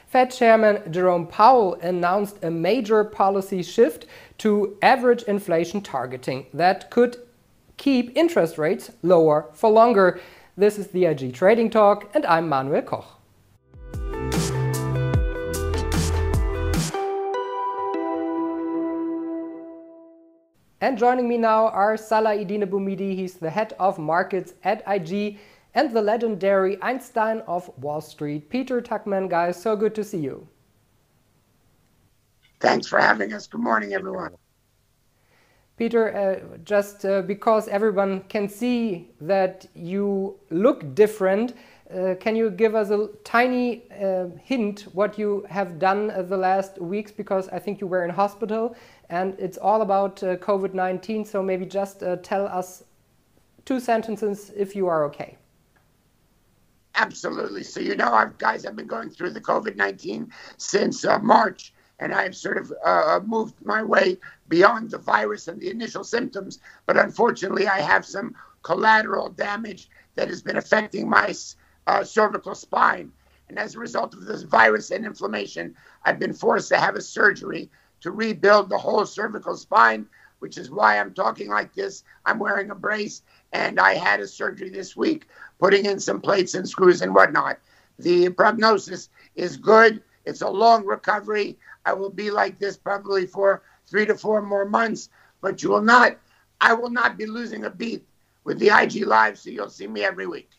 Fed Chairman Jerome Powell announced a major policy shift to average inflation targeting that could keep interest rates lower for longer. This is the IG Trading Talk, and I'm Manuel Koch. And joining me now are Salah-Eddine Bouhmidi, he's the head of markets at IG, and the legendary Einstein of Wall Street, Peter Tuchman. Guys, so good to see you. Thanks for having us. Good morning, everyone. Peter, just because everyone can see that you look different, can you give us a tiny hint what you have done the last weeks? Because I think you were in hospital and it's all about COVID-19. So maybe just tell us 2 sentences if you are okay. Absolutely. So, guys, I've been going through the COVID-19 since March, and I've sort of moved my way beyond the virus and the initial symptoms. But unfortunately, I have some collateral damage that has been affecting my cervical spine. And as a result of this virus and inflammation, I've been forced to have a surgery to rebuild the whole cervical spine, which is why I'm talking like this. I'm wearing a brace, and I had a surgery this week, putting in some plates and screws and whatnot. The prognosis is good. It's a long recovery. I will be like this probably for 3 to 4 more months, but I will not be losing a beat with the IG Live, so you'll see me every week.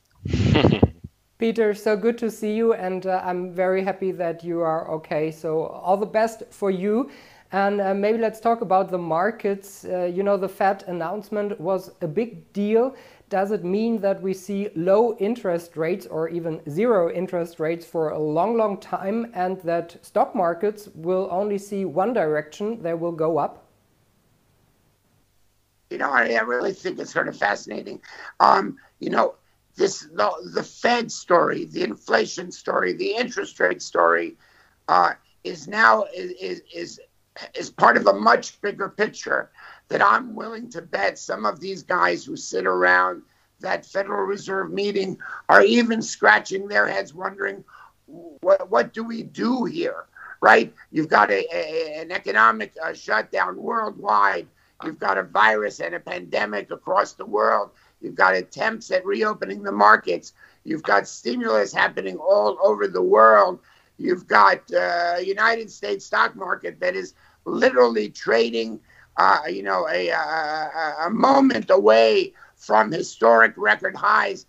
Peter, so good to see you, and I'm very happy that you are okay. So all the best for you. And maybe let's talk about the markets. The Fed announcement was a big deal. Does it mean that we see low interest rates or even zero interest rates for a long, long time, and that stock markets will only see one direction, they will go up? I really think it's sort of fascinating. The Fed story, the inflation story, the interest rate story is part of a much bigger picture that I'm willing to bet some of these guys who sit around that Federal Reserve meeting are even scratching their heads wondering, what do we do here, right? You've got an economic shutdown worldwide. You've got a virus and a pandemic across the world. You've got attempts at reopening the markets. You've got stimulus happening all over the world. You've got United States stock market that is literally trading, a moment away from historic record highs,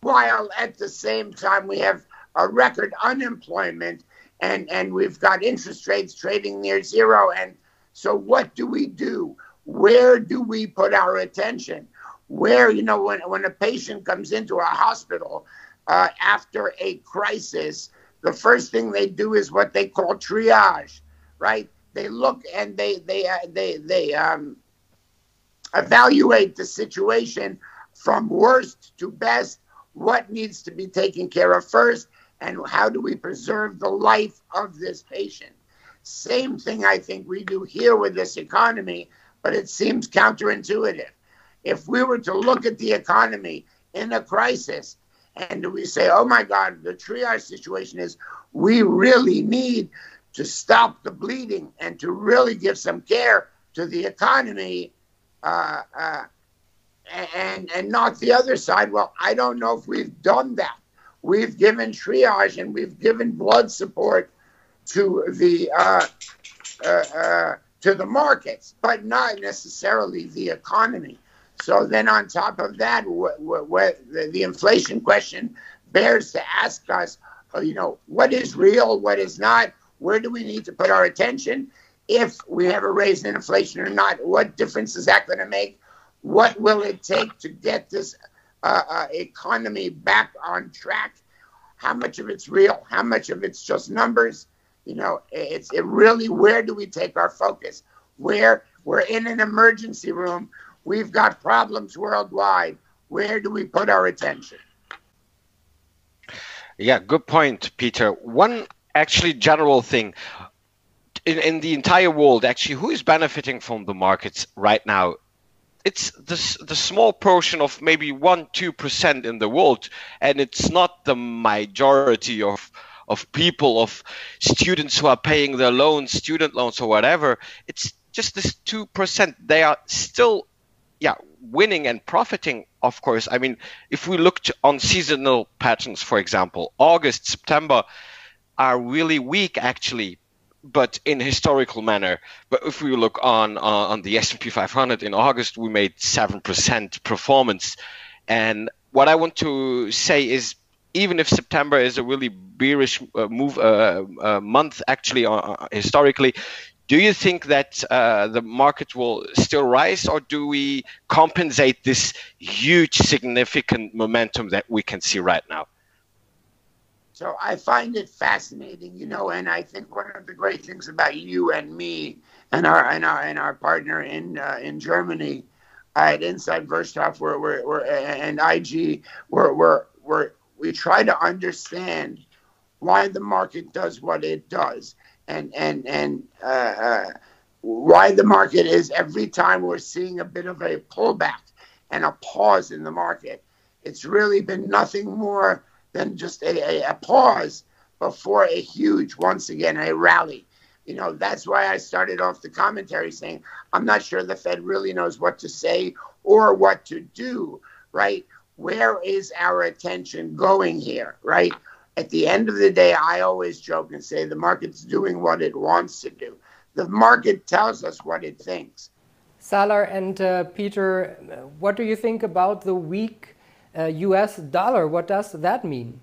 while at the same time we have a record unemployment and we've got interest rates trading near zero. And so what do we do? Where do we put our attention? Where, when a patient comes into a hospital after a crisis, the first thing they do is what they call triage, right? They look and they evaluate the situation from worst to best, what needs to be taken care of first, and how do we preserve the life of this patient. Same thing I think we do here with this economy, but it seems counterintuitive. If we were to look at the economy in a crisis and we say, oh my God, the triage situation is we really need to stop the bleeding and to really give some care to the economy and not the other side. Well, I don't know if we've done that. We've given triage and we've given blood support to the markets, but not necessarily the economy. So then on top of that, the inflation question bears to ask us, what is real, what is not, where do we need to put our attention? If we have a raise in inflation or not, what difference is that going to make? What will it take to get this economy back on track? How much of it's real? How much of it's just numbers? It's really, where do we take our focus? Where we're in an emergency room, we've got problems worldwide. Where do we put our attention? Yeah, good point, Peter. One actually general thing in the entire world, actually, who is benefiting from the markets right now? It's the small portion of maybe 1-2% in the world, and it's not the majority of of people, of students who are paying their loans, student loans or whatever. It's just this 2%. They are still, winning and profiting, of course. I mean, if we look on seasonal patterns, for example, August, September are really weak actually, but in historical manner. But if we look on the S&P 500 in August, we made 7% performance. And what I want to say is, even if September is a really bearish month actually historically, do you think that the market will still rise, or do we compensate this huge significant momentum that we can see right now? So I find it fascinating, and I think one of the great things about you and me and our partner in Germany at Inside Wirtschaft, and IG, we try to understand why the market does what it does, and why the market is, every time we're seeing a bit of a pullback and a pause in the market, it's really been nothing more than just a pause before a huge, once again, a rally. That's why I started off the commentary saying, I'm not sure the Fed really knows what to say or what to do, right? Where is our attention going here, right? At the end of the day, I always joke and say the market's doing what it wants to do. The market tells us what it thinks. Salar and Peter, what do you think about the weak US dollar? What does that mean?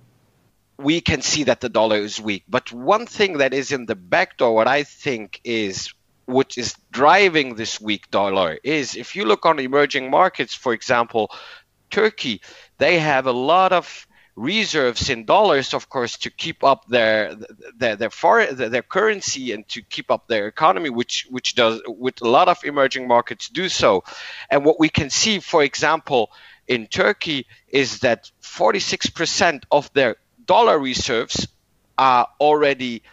We can see that the dollar is weak. But one thing that is in the back door, what I think is what is driving this weak dollar is, if you look on emerging markets, for example, Turkey, they have a lot of reserves in dollars, of course, to keep up their currency and to keep up their economy, which does, with a lot of emerging markets do so. And what we can see, for example, in Turkey is that 46% of their dollar reserves are already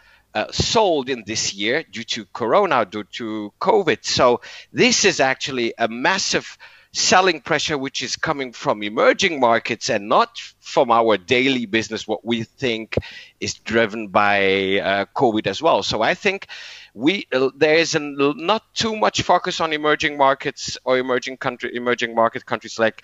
sold in this year due to Corona, due to COVID. So this is actually a massive selling pressure which is coming from emerging markets and not from our daily business, what we think is driven by COVID as well. So I think there is not too much focus on emerging markets or emerging market countries like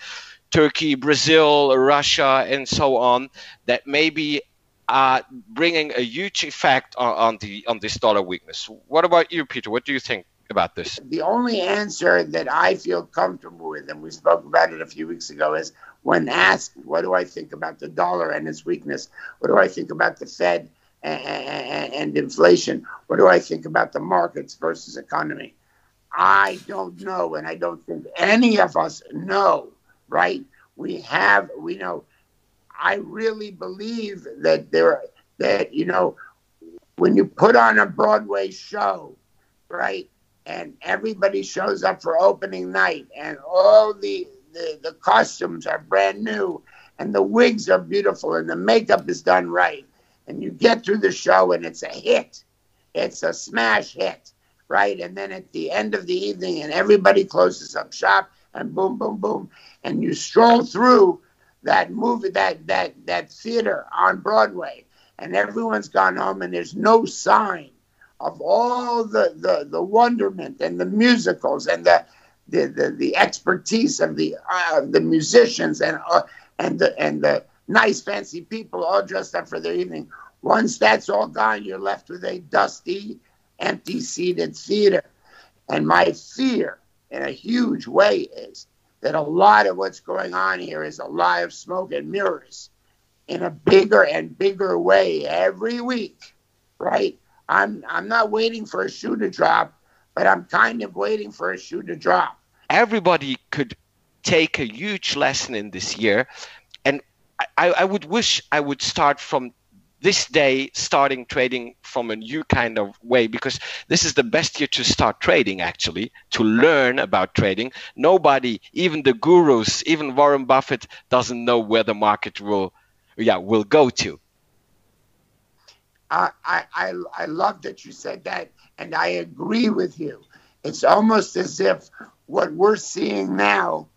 Turkey, Brazil, Russia, and so on, that maybe are bringing a huge effect on this dollar weakness. What about you, Peter? What do you think about this? The only answer that I feel comfortable with, and we spoke about it a few weeks ago, is when asked, what do I think about the dollar and its weakness? What do I think about the Fed and inflation? What do I think about the markets versus economy? I don't know, and I don't think any of us know, right? We know. I really believe that when you put on a Broadway show, right, and everybody shows up for opening night, and all the costumes are brand new, and the wigs are beautiful, and the makeup is done right, and you get through the show, and it's a hit. It's a smash hit, right? And then at the end of the evening, and everybody closes up shop, and boom, boom, boom, and you stroll through that movie, that theater on Broadway, and everyone's gone home, and there's no sign of all the wonderment and the musicals and the expertise of the musicians and the nice fancy people all dressed up for their evening. Once that's all gone, you're left with a dusty, empty-seated theater. And my fear, in a huge way, is that a lot of what's going on here is a lie of smoke and mirrors in a bigger and bigger way every week, right? I'm not waiting for a shoe to drop, but I'm kind of waiting for a shoe to drop. Everybody could take a huge lesson in this year. And I would wish I would start from this day, starting trading from a new kind of way, because this is the best year to start trading, actually, to learn about trading. Nobody, even the gurus, even Warren Buffett, doesn't know where the market will go to. I love that you said that, and I agree with you. It's almost as if what we're seeing now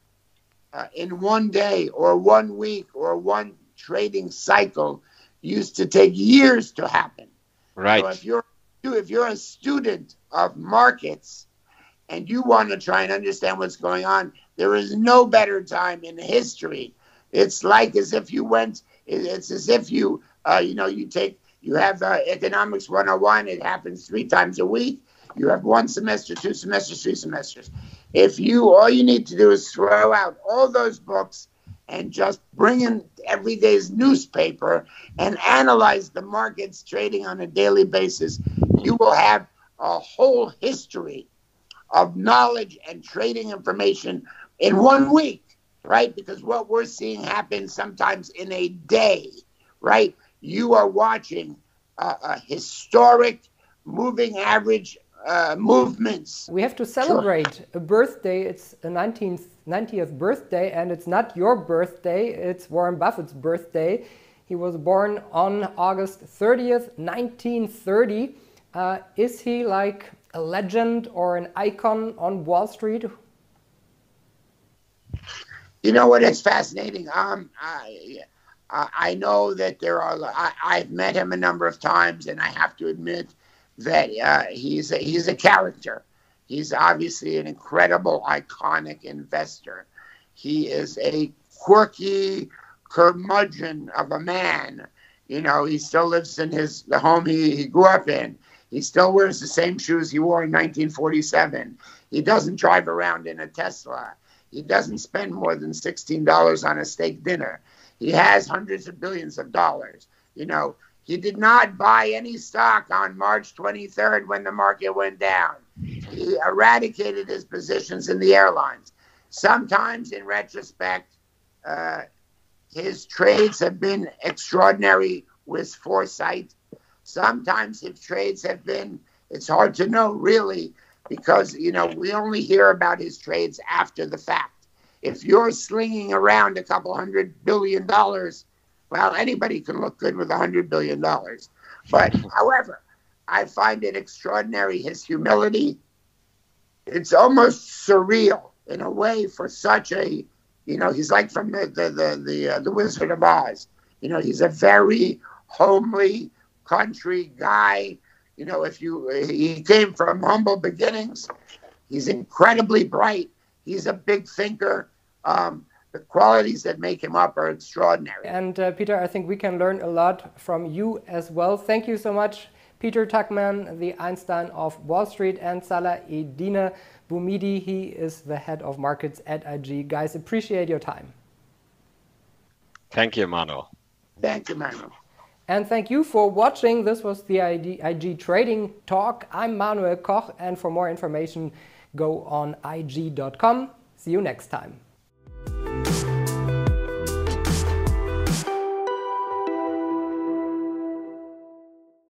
in one day or 1 week or one trading cycle, used to take years to happen. Right. So if you're a student of markets and you want to try and understand what's going on, there is no better time in history. It's like as if you went. It's as if you you have economics 101. It happens 3 times a week. You have 1 semester, 2 semesters, 3 semesters. All you need to do is throw out all those books and just bring in every day's newspaper and analyze the markets trading on a daily basis, you will have a whole history of knowledge and trading information in 1 week, right? Because what we're seeing happen sometimes in a day, right? You are watching a historic moving average movements. We have to celebrate a birthday. It's a 90th birthday, and it's not your birthday, it's Warren Buffett's birthday. He was born on August 30th, 1930. Is he like a legend or an icon on Wall Street? You know what? It's fascinating. I know that I've met him a number of times, and I have to admit that he's a character. He's obviously an incredible, iconic investor. He is a quirky curmudgeon of a man. You know, he still lives in the home he grew up in. He still wears the same shoes he wore in 1947. He doesn't drive around in a Tesla. He doesn't spend more than $16 on a steak dinner. He has hundreds of billions of dollars. You know, he did not buy any stock on March 23rd when the market went down. He eradicated his positions in the airlines. Sometimes, in retrospect, his trades have been extraordinary with foresight. Sometimes his trades have been, it's hard to know really, because, you know, we only hear about his trades after the fact. If you're slinging around a couple $100 billion, well, anybody can look good with $100 billion. But, however, I find it extraordinary, his humility. It's almost surreal in a way for such a, you know, he's like from the Wizard of Oz. You know, he's a very homely country guy. You know, he came from humble beginnings. He's incredibly bright. He's a big thinker. The qualities that make him up are extraordinary. And Peter, I think we can learn a lot from you as well. Thank you so much, Peter Tuchman, the Einstein of Wall Street, and Salah-Eddine Bouhmidi. He is the head of markets at IG. Guys, appreciate your time. Thank you, Manuel. Thank you, Manuel. And thank you for watching. This was the IG Trading Talk. I'm Manuel Koch, and for more information, go on IG.com. See you next time.